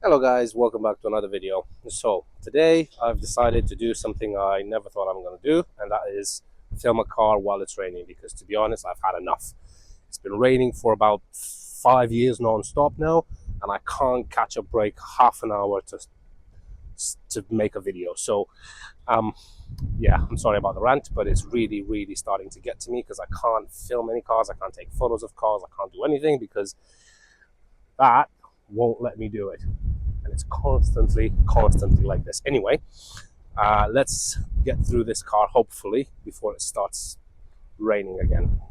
Hello guys, welcome back to another video. So today I've decided to do something I never thought I'm going to do, and that is film a car while it's raining, because to be honest I've had enough. It's been raining for about 5 years non-stop now, and I can't catch a break half an hour to make a video. So um yeah, I'm sorry about the rant, but it's really starting to get to me because I can't film any cars, I can't take photos of cars, I can't do anything because that won't let me do it. And it's constantly like this. Anyway, let's get through this car hopefully before it starts raining again.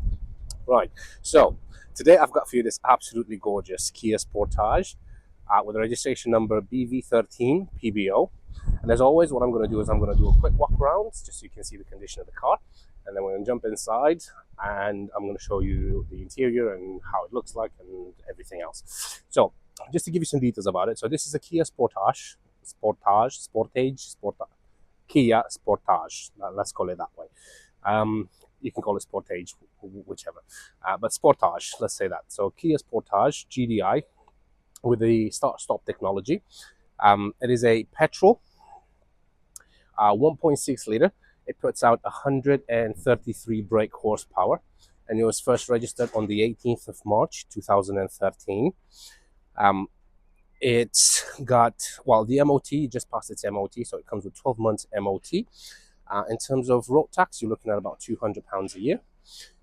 Right, so today I've got for you this absolutely gorgeous Kia Sportage with a registration number BV13 PBO. And as always, what I'm going to do is I'm going to do a quick walk around just so you can see the condition of the car, and then we're going to jump inside and I'm going to show you the interior and how it looks like and everything else. So just to give you some details about it, so this is a Kia Sportage, Kia Sportage. Let's call it that way. You can call it Sportage, whichever, but Sportage, let's say that. So Kia Sportage GDI with the start-stop technology. It is a petrol, 1.6 liter. It puts out 133 brake horsepower, and it was first registered on the 18th of March 2013. It's got, well, the MOT just passed its MOT, so it comes with 12 months MOT. In terms of road tax, you're looking at about £200 a year.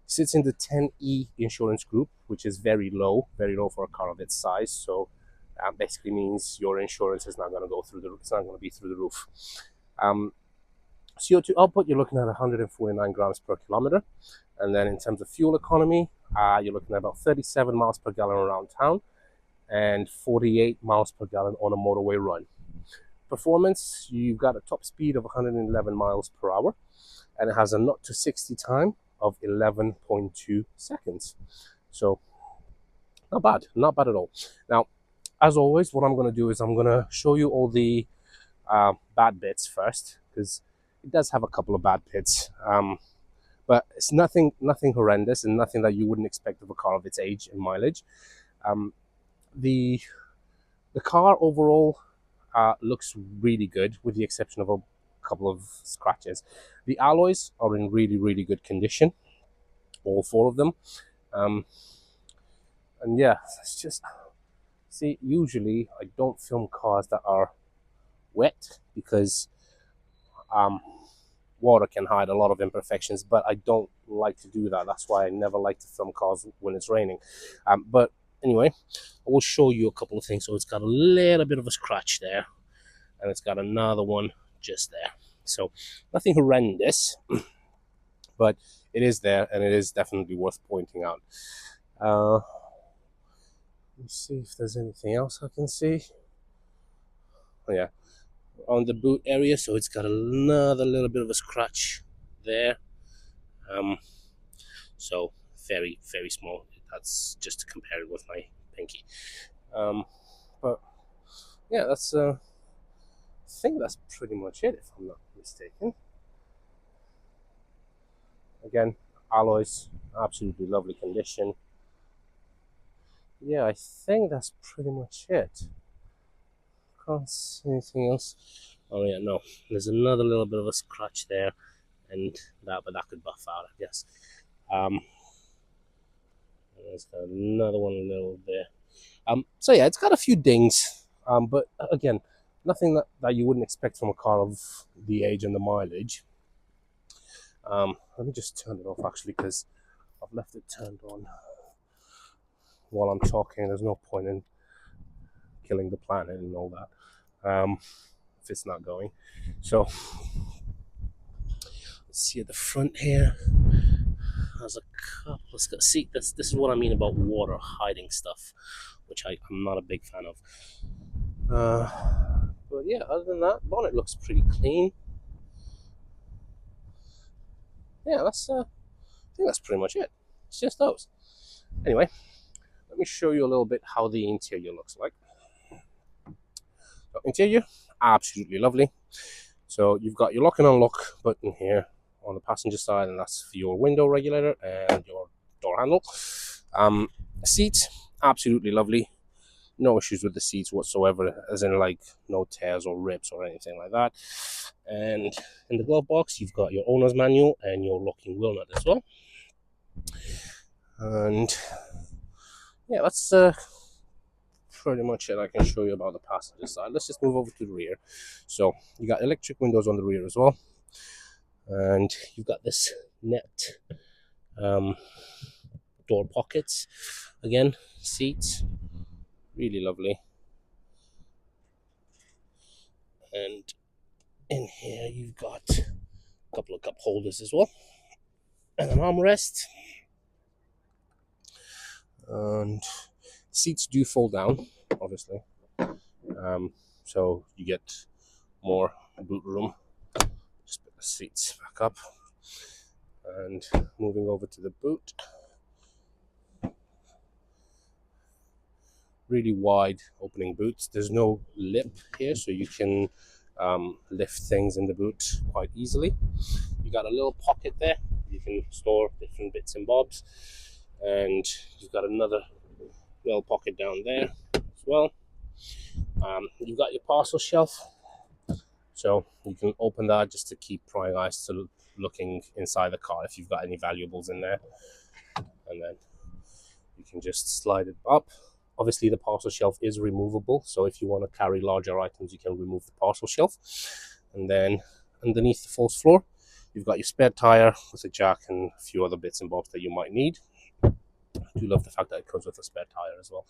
Sits in the 10E insurance group, which is very low for a car of its size. So basically means your insurance is not going to go through the roof. It's not going to be through the roof. CO2 output, you're looking at 149 grams per kilometer. And then in terms of fuel economy, you're looking at about 37 miles per gallon around town and 48 miles per gallon on a motorway run. Performance, you've got a top speed of 111 miles per hour, and it has a 0 to 60 time of 11.2 seconds. So not bad at all. Now, as always, what I'm going to do is I'm going to show you all the bad bits first, because it does have a couple of bad bits, but it's nothing horrendous and nothing that you wouldn't expect of a car of its age and mileage. The car overall looks really good, with the exception of a couple of scratches. The alloys are in really good condition, all four of them. And yeah, it's just, see, usually I don't film cars that are wet because water can hide a lot of imperfections, but I don't like to do that. That's why I never like to film cars when it's raining. But anyway, I will show you a couple of things. So it's got a little bit of a scratch there, and it's got another one just there. So nothing horrendous, but it is there, and it is definitely worth pointing out. Let me see if there's anything else I can see. Oh yeah, on the boot area, so it's got another little bit of a scratch there. So very small. That's just to compare it with my pinky. But yeah, that's I think that's pretty much it, if I'm not mistaken. Again, alloys, absolutely lovely condition. Yeah, I think that's pretty much it. Can't see anything else. Oh yeah, no, there's another little bit of a scratch there, and but that could buff out, I guess. And there's got another one a little there. So yeah, it's got a few dings, but again, nothing that you wouldn't expect from a car of the age and the mileage. Let me just turn it off actually, because I've left it turned on while I'm talking. There's no point in killing the planet and all that if it's not going. So let's see at the front here. There's a couple of, see, this is what I mean about water hiding stuff, which I'm not a big fan of. But yeah, other than that, bonnet looks pretty clean. Yeah, that's I think that's pretty much it. It's just those. Anyway, let me show you a little bit how the interior looks like. So interior, absolutely lovely. So you've got your lock and unlock button here on the passenger side, and that's for your window regulator and your door handle. Seats, absolutely lovely. No issues with the seats whatsoever, as in like no tears or rips or anything like that. And in the glove box, you've got your owner's manual and your locking wheel nut as well. And yeah, that's pretty much it I can show you about the passenger side. Let's just move over to the rear. So you got electric windows on the rear as well, and you've got this net door pockets. Again, seats, really lovely. And in here you've got a couple of cup holders as well, and an armrest. And seats do fold down, obviously, so you get more boot room. Just put the seats back up, and moving over to the boot, really wide opening boots. There's no lip here, so you can lift things in the boot quite easily. You got a little pocket there, you can store different bits and bobs, and you've got another little pocket down there as well. You've got your parcel shelf, so you can open that just to keep prying eyes to looking inside the car if you've got any valuables in there, and then you can just slide it up. Obviously, the parcel shelf is removable, so if you want to carry larger items, you can remove the parcel shelf. And then underneath the false floor, you've got your spare tire with a jack and a few other bits and bobs that you might need. I do love the fact that it comes with a spare tire as well.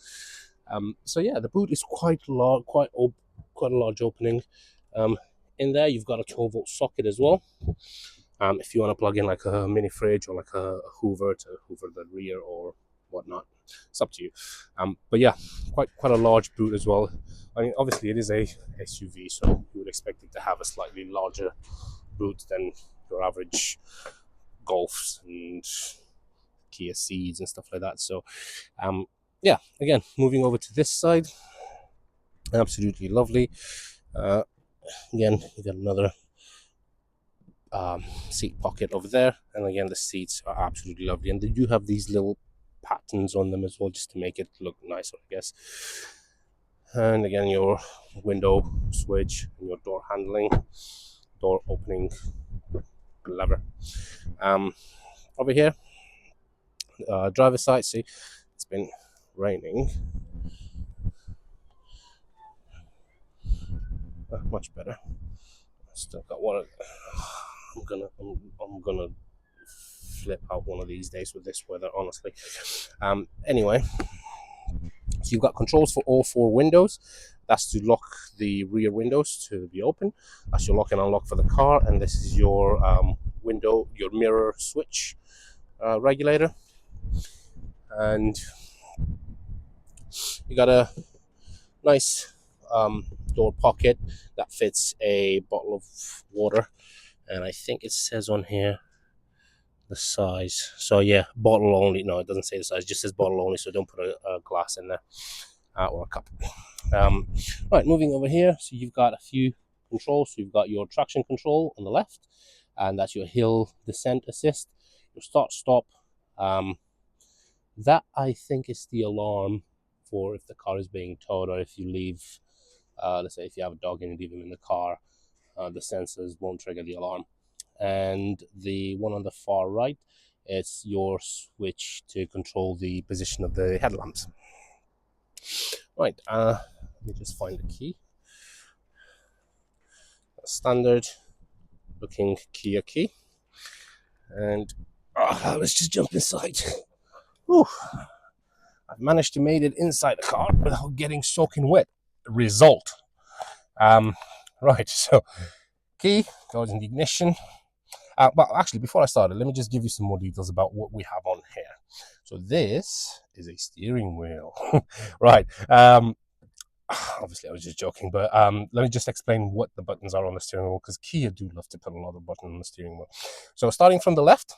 So yeah, the boot is quite large, quite a large opening. In there, you've got a 12-volt socket as well. If you want to plug in like a mini fridge or like a Hoover to hoover the rear or whatnot, it's up to you. But yeah, quite a large boot as well. I mean, obviously it is a SUV, so you would expect it to have a slightly larger boot than your average Golfs and Kia Ceeds and stuff like that. So yeah, again, moving over to this side, absolutely lovely. Again, you got another seat pocket over there, and again the seats are absolutely lovely, and they do have these little patterns on them as well just to make it look nicer, I guess. And again, your window switch and your door handling, door opening lever. Over here, driver's side, see, it's been raining. Much better. Still got one. I'm gonna flip out one of these days with this weather, honestly. Anyway, so you've got controls for all four windows. That's to lock the rear windows to be open. That's your lock and unlock for the car, and this is your window, your mirror switch regulator. And you got a nice door pocket that fits a bottle of water, and I think it says on here the size. So yeah, bottle only. No, it doesn't say the size, it just says bottle only, so don't put a glass in there or a cup. Right, moving over here, so you've got a few controls. So you've got your traction control on the left, and that's your hill descent assist, your start stop. That I think is the alarm for if the car is being towed, or if you leave, let's say if you have a dog and you leave him in the car, the sensors won't trigger the alarm. And the one on the far right, it's your switch to control the position of the headlamps. Right, let me just find the key. A standard looking Kia key. And let's just jump inside. Whew. I've managed to make it inside the car without getting soaking wet. Result. Right, so key goes in the ignition. But actually, before I started, let me just give you some more details about what we have on here. So this is a steering wheel. Right. Obviously, I was just joking, but let me just explain what the buttons are on the steering wheel, because Kia do love to put a lot of buttons on the steering wheel. So starting from the left,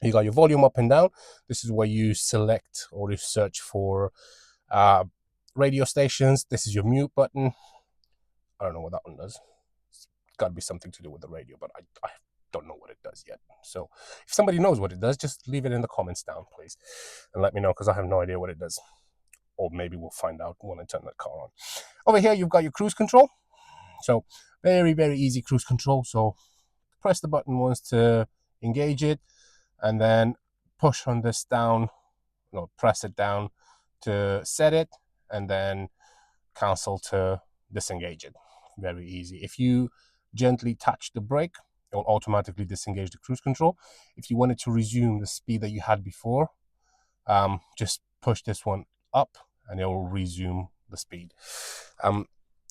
you got your volume up and down. This is where you select or you search for radio stations. This is your mute button. I don't know what that one does. It's got to be something to do with the radio, but I don't know what it does yet. So if somebody knows what it does, just leave it in the comments down, please, and let me know, because I have no idea what it does. or maybe we'll find out when I turn the car on. Over here, you've got your cruise control. So very, very easy cruise control. So press the button once to engage it, and then push on this down, press it down to set it, and then cancel to disengage it. Very easy. If you gently touch the brake, it will automatically disengage the cruise control. If you wanted to resume the speed that you had before, just push this one up and it will resume the speed.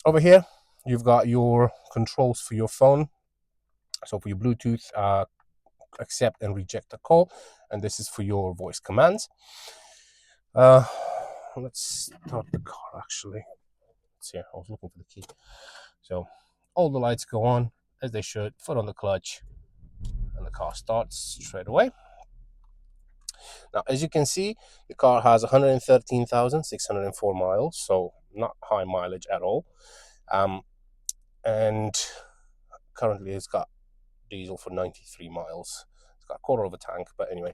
Over here, you've got your controls for your phone. So for your Bluetooth, accept and reject a call, and this is for your voice commands. Let's start the car actually. Let's see, I was looking for the key. So all the lights go on as they should, foot on the clutch, and the car starts straight away. Now, as you can see, the car has 113,604 miles, so not high mileage at all. And currently it's got diesel for 93 miles. It's got a quarter of a tank, but anyway.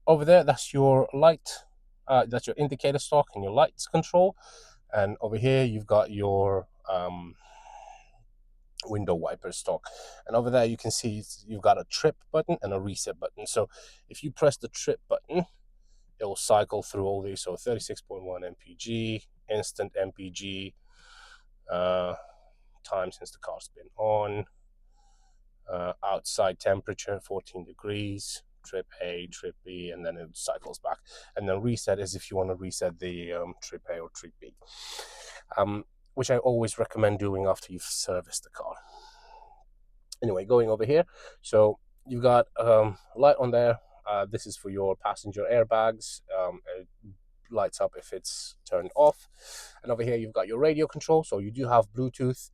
Over there, that's your light, that's your indicator stalk and your lights control. And over here, you've got your window wiper stalk. And over there, you can see you've got a trip button and a reset button. So if you press the trip button, it will cycle through all these. So 36.1 mpg, instant mpg, time since the car's been on, outside temperature 14 degrees, trip A, trip B, and then it cycles back. And then reset is if you want to reset the trip A or trip B, which I always recommend doing after you've serviced the car. Anyway, going over here, so you've got light on there. This is for your passenger airbags. It lights up if it's turned off. And over here, you've got your radio control. So you do have Bluetooth,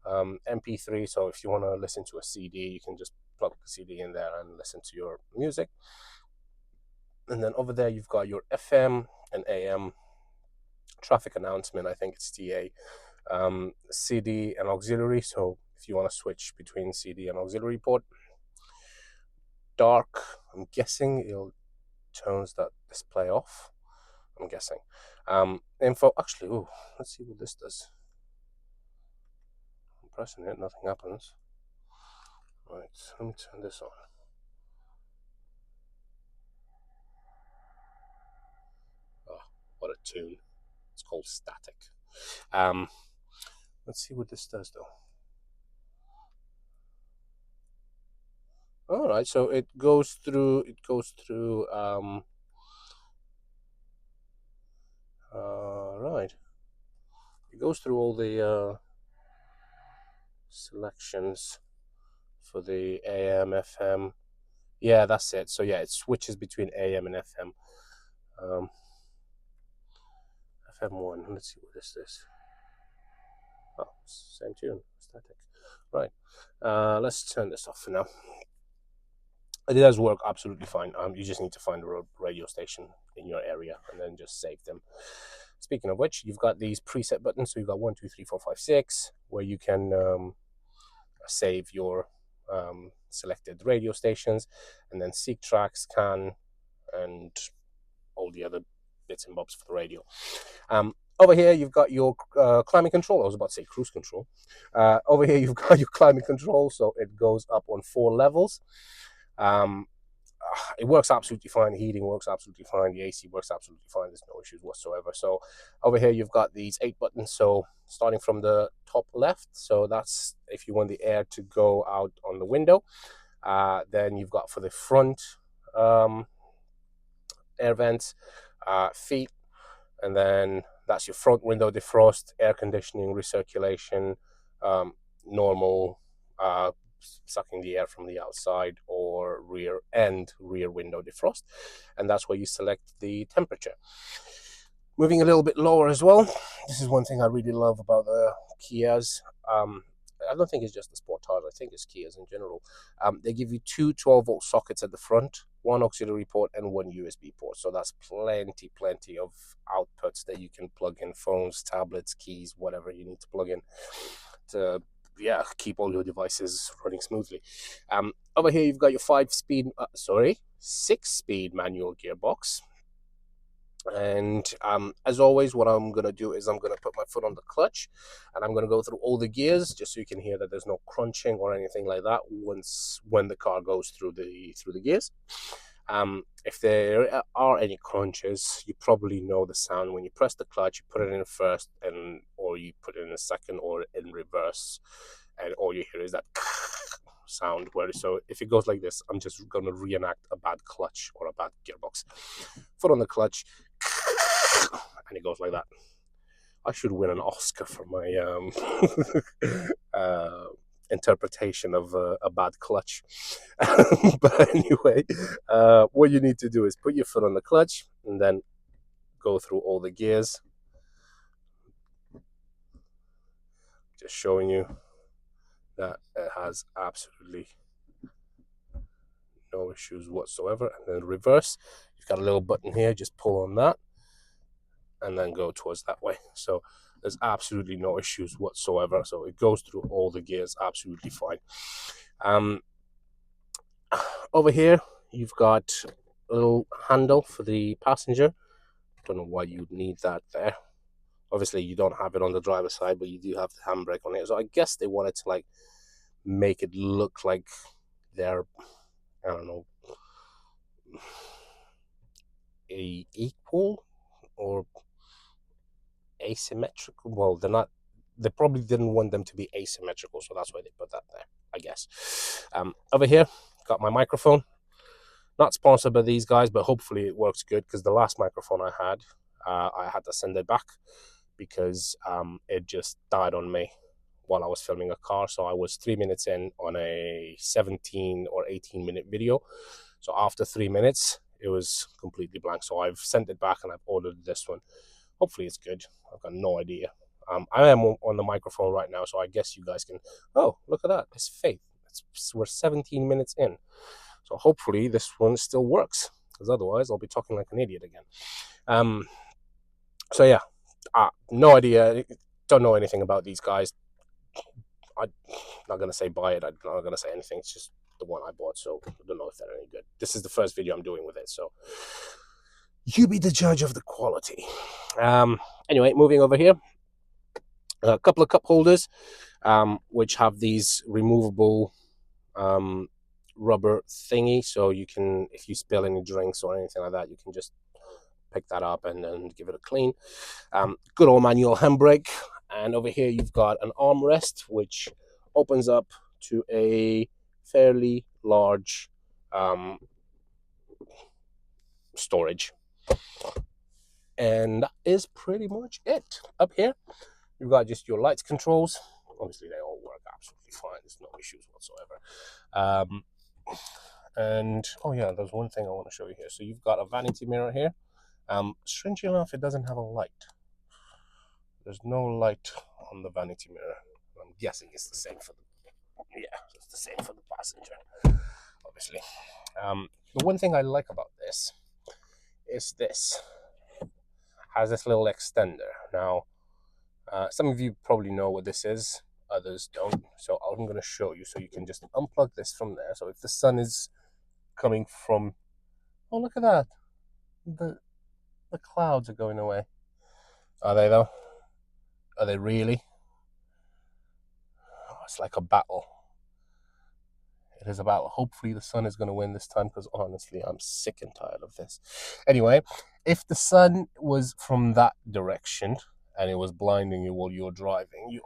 MP3. So if you want to listen to a CD, you can just plug the CD in there and listen to your music. And then over there, you've got your FM and AM traffic announcement. I think it's TA, CD and auxiliary. So if you want to switch between CD and auxiliary port. Dark, I'm guessing it'll turns that display off, I'm guessing. Info, actually, ooh, let's see what this does. I'm pressing it, nothing happens. Right, let me turn this on. Oh, what a tune. It's called Static. Let's see what this does though. All right, so it goes through right, it goes through all the selections for the AM, FM. Yeah, that's it. So yeah, it switches between AM and FM. FM1, let's see what this is. Oh, same tune, Static. Right, let's turn this off for now. It does work absolutely fine. You just need to find a radio station in your area and then just save them. Speaking of which, you've got these preset buttons. So you've got 1, 2, 3, 4, 5, 6, where you can save your selected radio stations, and then seek tracks, scan, and all the other bits and bobs for the radio. Over here, you've got your climate control. I was about to say cruise control. Over here, you've got your climate control, so it goes up on 4 levels. It works absolutely fine. The heating works absolutely fine. The AC works absolutely fine. There's no issues whatsoever. So over here, you've got these 8 buttons. So starting from the top left, so that's if you want the air to go out on the window. Then you've got for the front air vents, feet, and then that's your front window defrost, air conditioning, recirculation, normal, sucking the air from the outside, or rear window defrost. And that's where you select the temperature. Moving a little bit lower as well, this is one thing I really love about the Kias. I don't think it's just the Sportage, I think it's Kias in general. They give you 2 12-volt sockets at the front, 1 auxiliary port and 1 USB port. So that's plenty of outputs that you can plug in: phones, tablets, keys, whatever you need to plug in to keep all your devices running smoothly. Over here, you've got your 6-speed manual gearbox. And as always, what I'm going to do is I'm going to put my foot on the clutch, and I'm going to go through all the gears just so you can hear that there's no crunching or anything like that when the car goes through the gears. If there are any crunches, you probably know the sound when you press the clutch. You put it in first, or you put it in a second, or in reverse, and all you hear is that sound. So if it goes like this, I'm just going to reenact a bad clutch or a bad gearbox. Foot on the clutch, and it goes like that. I should win an Oscar for my interpretation of a bad clutch. But anyway, what you need to do is put your foot on the clutch and then go through all the gears. Just showing you that it has absolutely no issues whatsoever. And then reverse, you've got a little button here, just pull on that and then go towards that way. So there's absolutely no issues whatsoever. So it goes through all the gears absolutely fine. Over here, you've got a little handle for the passenger. Don't know why you'd need that there. Obviously, you don't have it on the driver's side, but you do have the handbrake on it. So I guess they wanted to like make it look like they're, I don't know, a equal or asymmetrical. Well, they're not. They probably didn't want them to be asymmetrical, so that's why they put that there, I guess. Over here, got my microphone. Not sponsored by these guys, but hopefully it works good, because the last microphone I had to send it back because it just died on me while I was filming a car. So I was 3 minutes in on a 17 or 18-minute video. So after 3 minutes, it was completely blank. So I've sent it back and I've ordered this one. Hopefully it's good. I've got no idea. I am on the microphone right now, so I guess you guys can. Oh, look at that! It's fake. We're 17 minutes in, so hopefully this one still works. Because otherwise, I'll be talking like an idiot again. So yeah, no idea. Don't know anything about these guys. I'm not gonna say buy it. I'm not gonna say anything. It's just the one I bought, so I don't know if they're any good. This is the first video I'm doing with it, so you be the judge of the quality. Anyway, moving over here. A couple of cup holders, which have these removable rubber thingy, so you can, if you spill any drinks or anything like that, you can just pick that up and then give it a clean. Good old manual handbrake. And over here you've got an armrest, which opens up to a fairly large storage. And that is pretty much it. Up here you've got just your lights controls. Obviously they all work absolutely fine. There's no issues whatsoever. And oh yeah, there's one thing I want to show you here. So you've got a vanity mirror here. Strangely enough, it doesn't have a light. There's no light on the vanity mirror. I'm guessing it's the same for it's the same for the passenger, obviously. The one thing I like about this is this has this little extender. Now, some of you probably know what this is, others don't. So I'm going to show you, so you can just unplug this from there. So if the sun is coming from, oh look at that, the clouds are going away. Are they though? Are they really? Oh, it's like a battle. It is a battle. Hopefully the sun is going to win this time, because honestly, I'm sick and tired of this. Anyway, if the sun was from that direction and it was blinding you while you're driving, you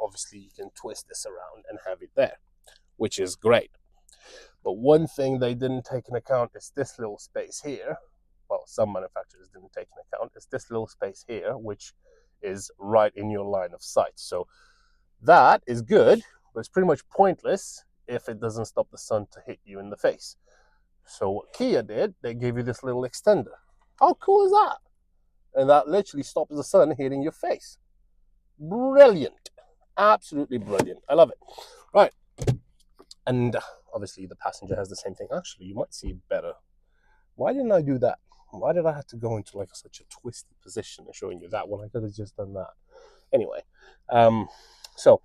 can twist this around and have it there, which is great. But one thing they didn't take into account is this little space here. Well, some manufacturers didn't take into account is this little space here, which is right in your line of sight. So that is good, but it's pretty much pointless if it doesn't stop the sun to hit you in the face. So what Kia did, they gave you this little extender. How cool is that? And that literally stops the sun hitting your face. Brilliant. Absolutely brilliant. I love it. Right. And obviously the passenger has the same thing. Actually, you might see it better. Why didn't I do that? Why did I have to go into like such a twisty position and showing you that when I could have just done that? Anyway, so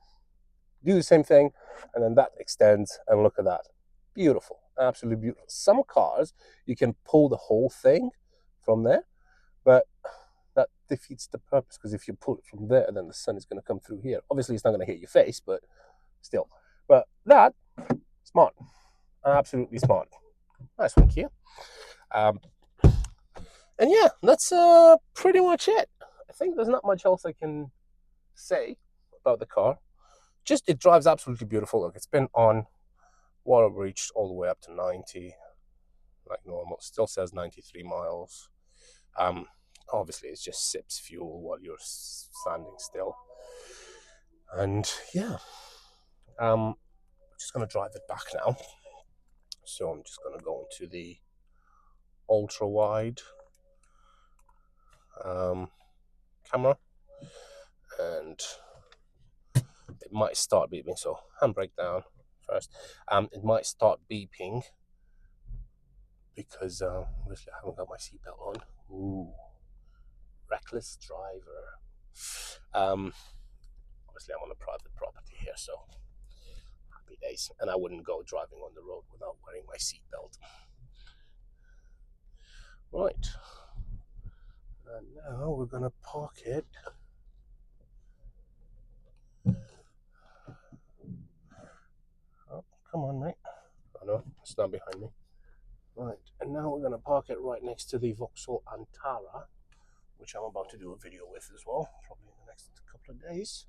do the same thing, and then that extends, and look at that. Beautiful. Absolutely beautiful. Some cars, you can pull the whole thing from there, but that defeats the purpose, because if you pull it from there, then the sun is going to come through here. Obviously, it's not going to hit your face, but still. But that, smart. Absolutely smart. Nice one, Kia. And yeah, that's pretty much it. I think there's not much else I can say about the car. Just, it drives absolutely beautiful. Look, it's been on water reached all the way up to 90, like normal. Still says 93 miles. Obviously, it just sips fuel while you're standing still. And yeah, I'm just gonna drive it back now. So I'm just gonna go into the ultra wide camera, and it might start beeping. So handbrake down first. It might start beeping because obviously I haven't got my seatbelt on. Ooh, reckless driver. Obviously I'm on a private property here, so happy days. And I wouldn't go driving on the road without wearing my seatbelt. Right. And now we're gonna park it. Oh, come on, mate. Oh no, it's not behind me. Right, and now we're gonna park it right next to the Vauxhall Antara, which I'm about to do a video with as well, probably in the next couple of days.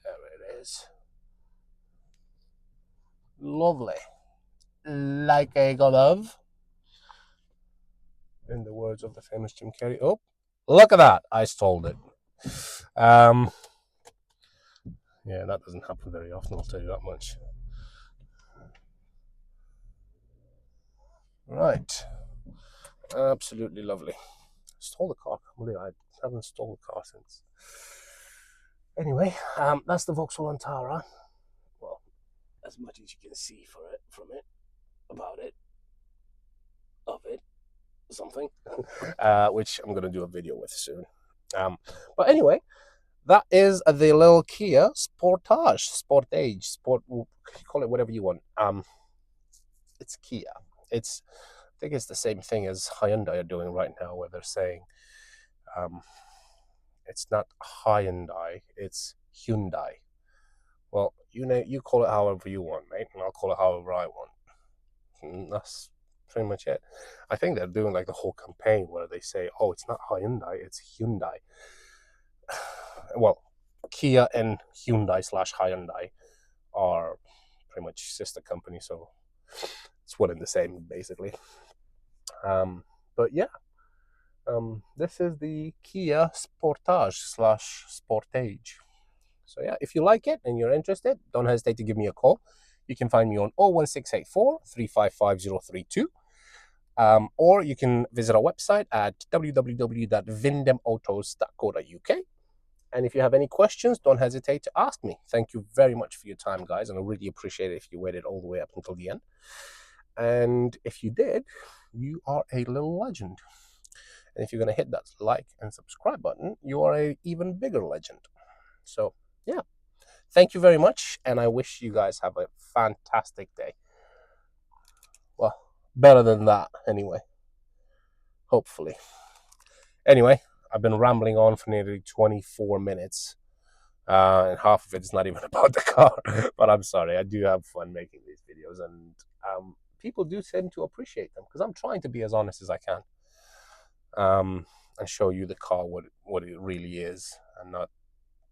There it is. Lovely. Like a glove. In the words of the famous Jim Carrey. Oh, look at that. I stole it. Yeah, that doesn't happen very often, I'll tell you that much. Right. Absolutely lovely. Stole the car. I haven't stolen the car since. Anyway, that's the Vauxhall Antara. Well, as much as you can see from it, about it, of it, something, which I'm going to do a video with soon. But anyway, that is the little Kia Sportage, call it whatever you want. It's Kia. I think it's the same thing as Hyundai are doing right now, where they're saying it's not Hyundai, it's Hyundai. Well, you call it however you want, mate, and I'll call it however I want. And that's pretty much it. I think they're doing like the whole campaign where they say, "Oh, it's not Hyundai, it's Hyundai." Well, Kia and Hyundai/Hyundai are pretty much sister companies, so it's one and the same basically. But yeah, this is the Kia Sportage/Sportage. So yeah, if you like it and you're interested, don't hesitate to give me a call. You can find me on 01684 355 032. Or you can visit our website at www.vindemautos.co.uk. And if you have any questions, don't hesitate to ask me. Thank you very much for your time, guys, and I really appreciate it if you waited all the way up until the end. And if you did, you are a little legend. And if you're going to hit that like and subscribe button, you are an even bigger legend. So, yeah. Thank you very much, and I wish you guys have a fantastic day. Well, better than that, anyway. Hopefully. Anyway, I've been rambling on for nearly 24 minutes, and half of it is not even about the car. But I'm sorry, I do have fun making these videos, and people do tend to appreciate them, because I'm trying to be as honest as I can, and show you the car what it really is, and not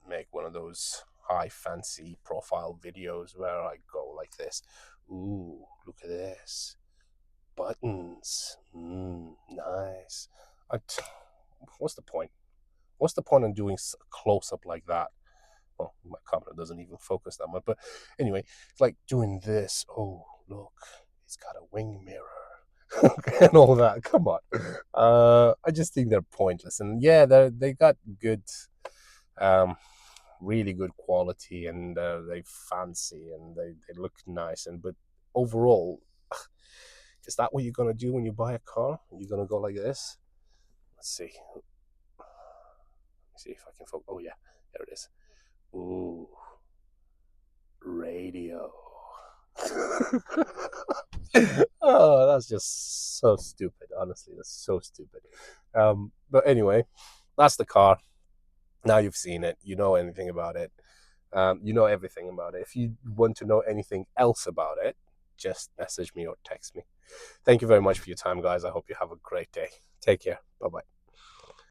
make one of those high fancy profile videos where I go like this. Ooh, look at this. Buttons. Nice. What's the point? What's the point in doing a close-up like that? Well, my camera doesn't even focus that much. But anyway, it's like doing this. Oh, look. It's got a wing mirror. And all that. Come on. I just think they're pointless. And yeah, they got good... really good quality, and they fancy, and they look nice, but overall, is that what you're gonna do when you buy a car? You're gonna go like this? Let's see if I can focus. Oh yeah, there it is. Ooh, radio. Oh, that's just so stupid. Honestly, that's so stupid. But anyway, that's the car. Now you've seen it. You know anything about it. You know everything about it. If you want to know anything else about it, just message me or text me. Thank you very much for your time, guys. I hope you have a great day. Take care. Bye bye.